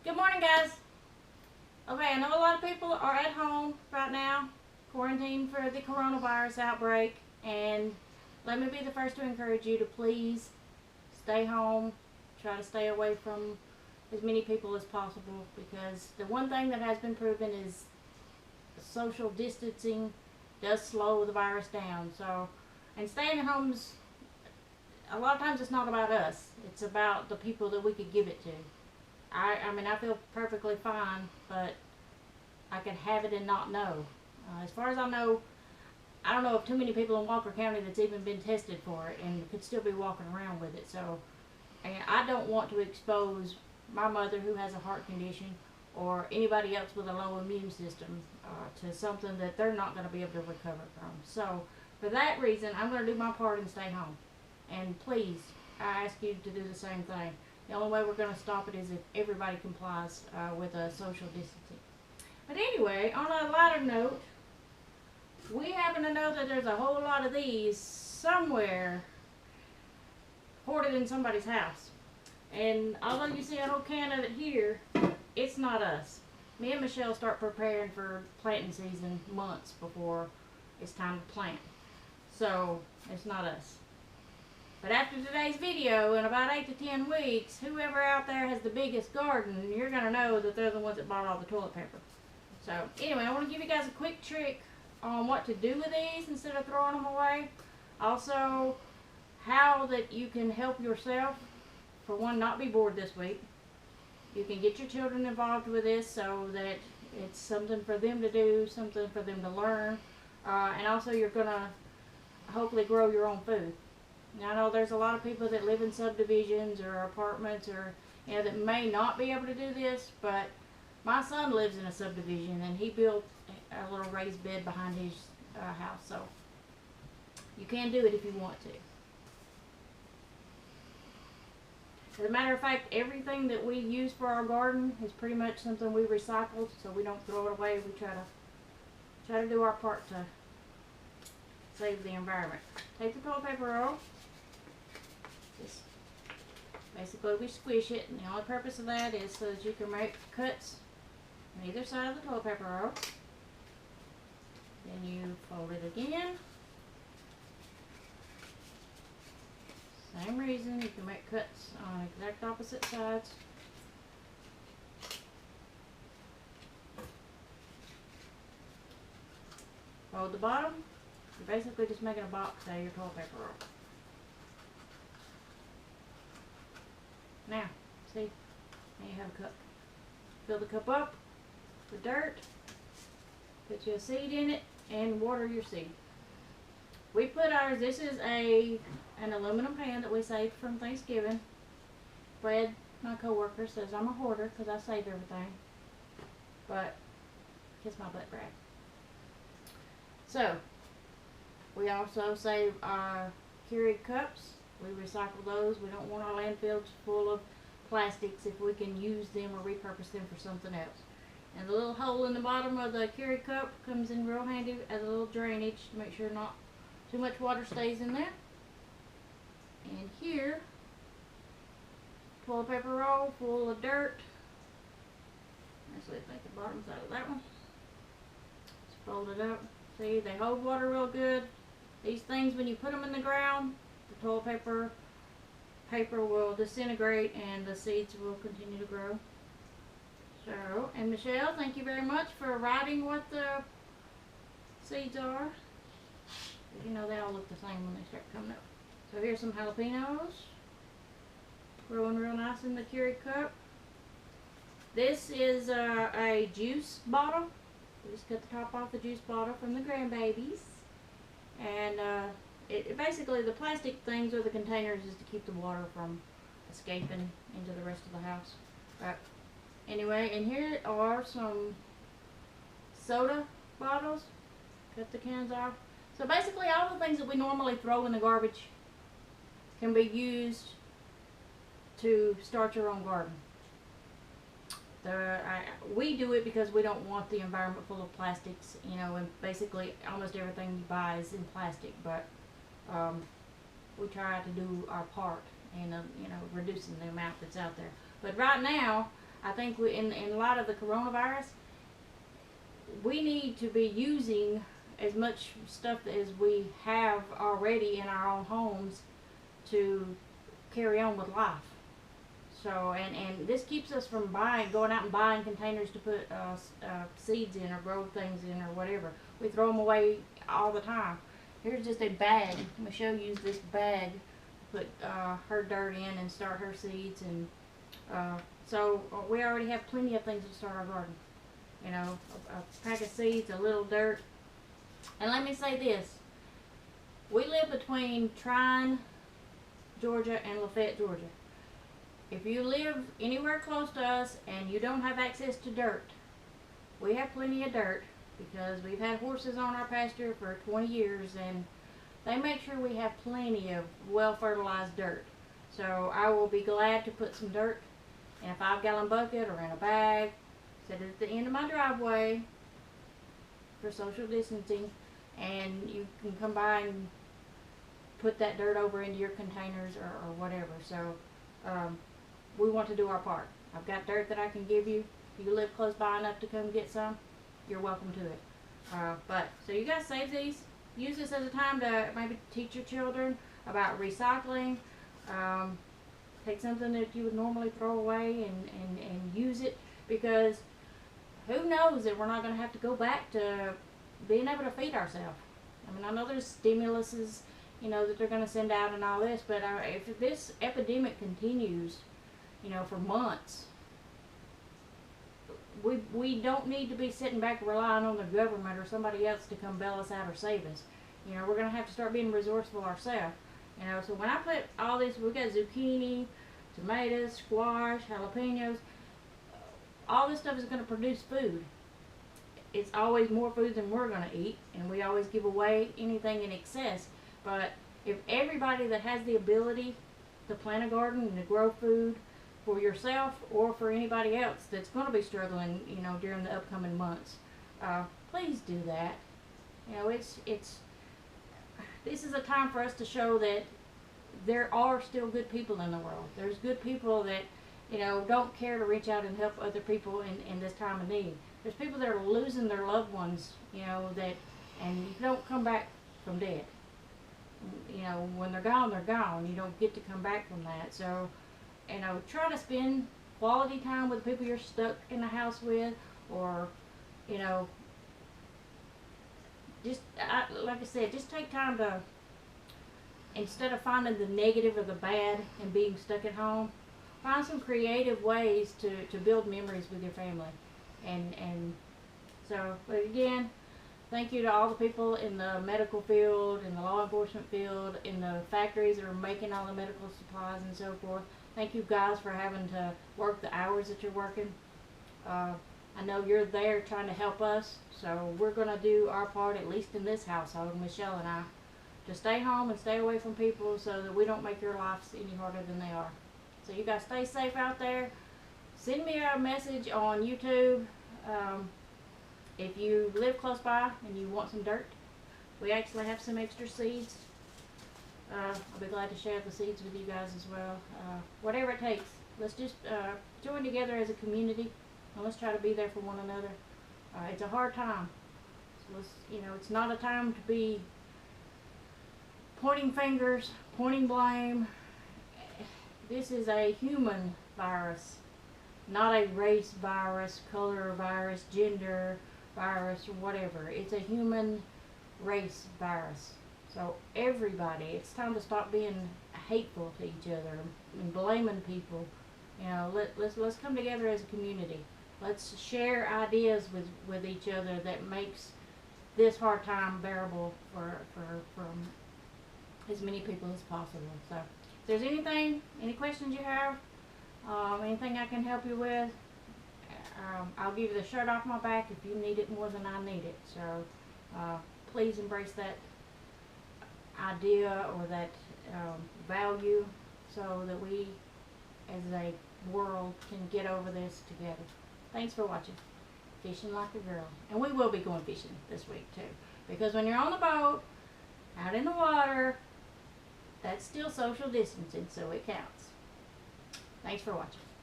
Good morning, guys. Okay, I know a lot of people are at home right now, quarantined for the coronavirus outbreak, and let me be the first to encourage you to please stay home, try to stay away from as many people as possible, because the one thing that has been proven is social distancing does slow the virus down. So, and staying at home's, a lot of times it's not about us, it's about the people that we could give it to. I mean, I feel perfectly fine, but I could have it and not know. As far as I know, I don't know of too many people in Walker County that's even been tested for it and could still be walking around with it. So, and I don't want to expose my mother who has a heart condition or anybody else with a low immune system to something that they're not going to be able to recover from. So, for that reason, I'm going to do my part and stay home. And please, I ask you to do the same thing. The only way we're going to stop it is if everybody complies with social distancing. But anyway, on a lighter note, we happen to know that there's a whole lot of these somewhere hoarded in somebody's house. And although you see a whole can of it here, it's not us. Me and Michelle start preparing for planting season months before it's time to plant. So, it's not us. But after today's video, in about 8 to 10 weeks, whoever out there has the biggest garden, you're going to know that they're the ones that bought all the toilet paper. So, anyway, I want to give you guys a quick trick on what to do with these instead of throwing them away. Also, how that you can help yourself, for one, not be bored this week. You can get your children involved with this so that it's something for them to do, something for them to learn. And also, you're going to hopefully grow your own food. Now, I know there's a lot of people that live in subdivisions or apartments or, that may not be able to do this, but my son lives in a subdivision and he built a little raised bed behind his house, so you can do it if you want to. As a matter of fact, everything that we use for our garden is pretty much something we recycled, so we don't throw it away. We try to do our part to save the environment. Take the toilet paper roll. Just basically we squish it, and the only purpose of that is so that you can make cuts on either side of the toilet paper roll. Then you fold it again. Same reason, you can make cuts on exact opposite sides. Fold the bottom. You're basically just making a box out of your toilet paper roll. Now, see, now you have a cup. Fill the cup up with dirt, put your seed in it, and water your seed. We put ours, this is an aluminum pan that we saved from Thanksgiving. Fred, my coworker, says I'm a hoarder because I save everything. But, kiss my butt, Brad. So, we also save our Keurig cups. We recycle those. We don't want our landfills full of plastics if we can use them or repurpose them for something else. And the little hole in the bottom of the Keurig cup comes in real handy as a little drainage to make sure not too much water stays in there. And here, toilet paper roll full of dirt. Actually, I think the bottom side of that one. Just fold it up. See, they hold water real good. These things, when you put them in the ground, the toilet paper will disintegrate and the seeds will continue to grow. So, and Michelle, thank you very much for writing what the seeds are. You know they all look the same when they start coming up. So here's some jalapenos, growing real nice in the Keurig cup. This is a juice bottle. We just cut the top off the juice bottle from the grandbabies. And it basically, the plastic things or the containers is to keep the water from escaping into the rest of the house. But anyway, and here are some soda bottles. Cut the cans off. So basically all the things that we normally throw in the garbage can be used to start your own garden. We do it because we don't want the environment full of plastics, and basically almost everything you buy is in plastic, but we try to do our part in reducing the amount that's out there. But right now, I think in light of the coronavirus, we need to be using as much stuff as we have already in our own homes to carry on with life. So, and this keeps us from going out and buying containers to put seeds in or grow things in or whatever. We throw them away all the time. Here's just a bag. Michelle used this bag to put her dirt in and start her seeds, and so we already have plenty of things to start our garden. You know, a pack of seeds, a little dirt. And let me say this. We live between Trine, Georgia and Lafayette, Georgia. If you live anywhere close to us and you don't have access to dirt, we have plenty of dirt because we've had horses on our pasture for 20 years, and they make sure we have plenty of well-fertilized dirt. So I will be glad to put some dirt in a 5-gallon bucket or in a bag, set it at the end of my driveway for social distancing, and you can come by and put that dirt over into your containers or whatever. So we want to do our part. I've got dirt that I can give you. If you live close by enough to come get some, you're welcome to it. But so you guys save these. Use this as a time to maybe teach your children about recycling. Take something that you would normally throw away and use it, because who knows that we're not going to have to go back to being able to feed ourselves. I mean, I know there's stimuluses, you know, that they're going to send out and all this, but if this epidemic continues, you know, for months, we don't need to be sitting back relying on the government or somebody else to come bail us out or save us. You know, we're going to have to start being resourceful ourselves. You know, so when I put all this, we got zucchini, tomatoes, squash, jalapenos, all this stuff is going to produce food. It's always more food than we're going to eat, and we always give away anything in excess. But if everybody that has the ability to plant a garden and to grow food for yourself or for anybody else that's going to be struggling, you know, during the upcoming months, please do that. You know, this is a time for us to show that there are still good people in the world. There's good people that, you know, don't care to reach out and help other people in this time of need. There's people that are losing their loved ones, you know, and you don't come back from dead. You know, when they're gone, they're gone. You don't get to come back from that. So, you know, try to spend quality time with people you're stuck in the house with, or, you know, just, like I said, just take time to, instead of finding the negative or the bad and being stuck at home, find some creative ways to build memories with your family. And so, but again, thank you to all the people in the medical field, in the law enforcement field, in the factories that are making all the medical supplies and so forth. Thank you guys for having to work the hours that you're working. I know you're there trying to help us, so we're going to do our part, at least in this household, Michelle and I, to stay home and stay away from people so that we don't make your lives any harder than they are. So you guys stay safe out there. Send me a message on YouTube if you live close by and you want some dirt. We actually have some extra seeds. I'll be glad to share the seeds with you guys as well. Whatever it takes. Let's just join together as a community, and let's try to be there for one another. It's a hard time. So you know, it's not a time to be pointing fingers, pointing blame. This is a human virus, not a race virus, color virus, gender virus, or whatever. It's a human race virus. So everybody, it's time to stop being hateful to each other and blaming people. You know, let's come together as a community. Let's share ideas with each other that makes this hard time bearable for as many people as possible. So if there's any questions you have, anything I can help you with, I'll give you the shirt off my back if you need it more than I need it. So please embrace that idea or that value so that we as a world can get over this together. Thanks for watching Fishing Like a Girl. And we will be going fishing this week too, because when you're on the boat out in the water, that's still social distancing, so it counts. Thanks for watching.